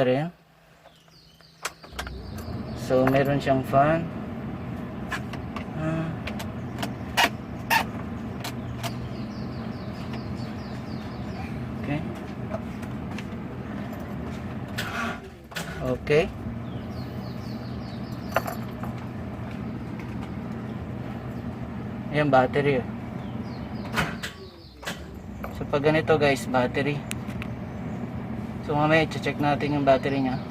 rin. So meron siyang fan. Okay. Okay. Ayan, battery. So pag ganito guys, battery. So mamaya i-check natin yung battery nya.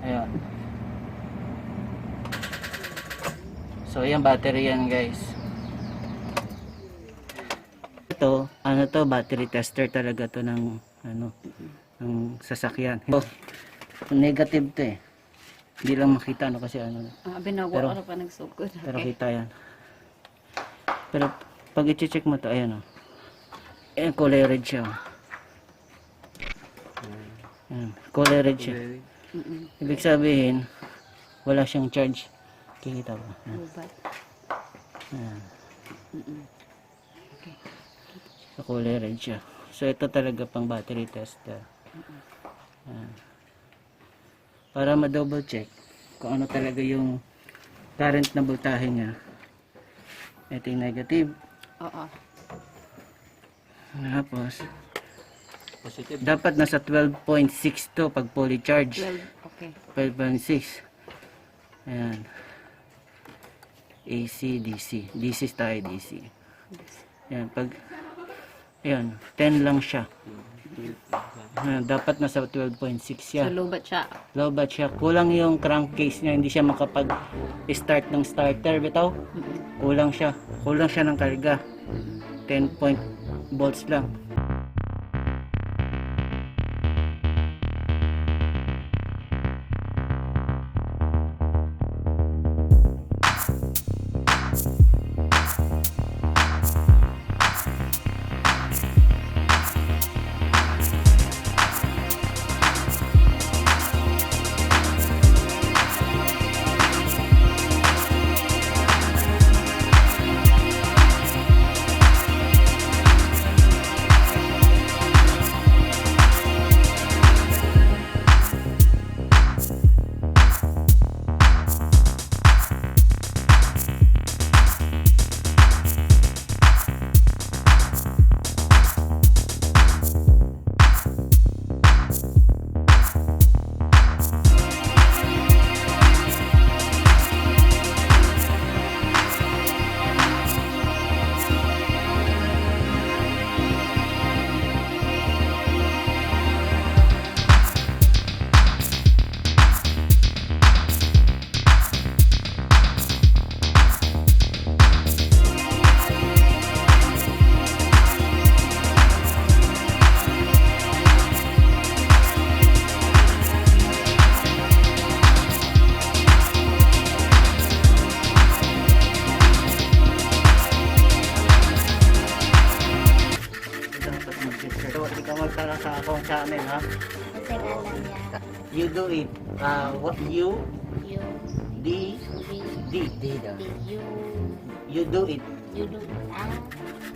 Ayan. So ayan, battery yan guys. Ito, ano to, battery tester talaga to ng ano, ng sasakyan. So, negative to eh. Hindi lang makita ano kasi ano. Binago ano pa nagsugod. Pero kita yan. Pero pag i-check mo to, ayan o. Ayan, color red siya. Ayan, color red siya. Ibig sabihin, wala siyang charge. Kikita ba? Ayan. So, color red siya. So, ito talaga pang battery tester. Ayan. Para ma-double check kung ano talaga yung current na voltahe niya. Ito yung negative. Oo. Tapos, positive. Dapat nasa 12.6 to pag fully charged. 12, okay. 12.6. Ayan. AC, DC. DC tayo, DC. Ayan, pag, ayan, 10 lang siya. Ayan, dapat nasa 12.6 siya. So, lobat siya. Lobat siya. Kulang yung crankcase niya. Hindi siya makapag-start ng starter. Bitaw? Kulang siya. Kulang siya ng karga. 10 volts lang. Magtara sa akong channel ha. Kasalanan niya. You do it. What you You, D D daw. you, You do it. you do,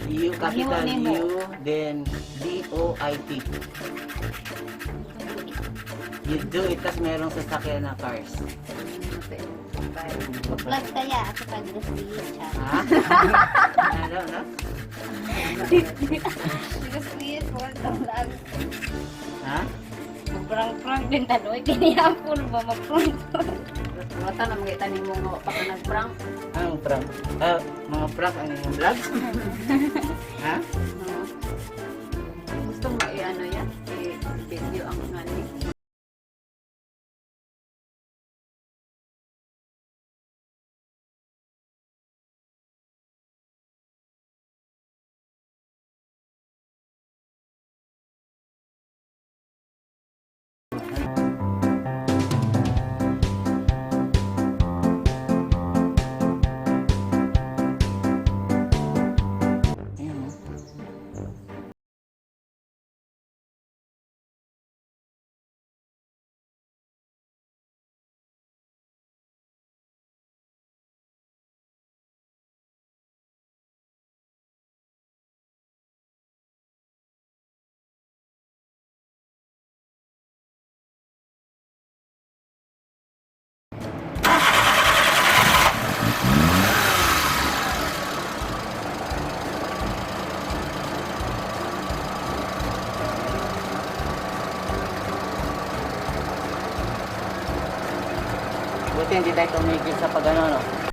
You capital Nemo. U then DOIT. You do it. Tas merong sasakyan na cars. Plus kaya ako pag-receive siya. Ha? Ano na? Receive po, lang. Ha? Prank-prank din tanoy. Kiniyapon ba mag-prank? Mata na mga itanin mo nga pa ka nag-prank. Anong prank? Mga prank ang inyong vlog? Ha? Gusto mo i-ano yan? I-video ang ngani. buti hindi tayo tumigil sa pag ano, no?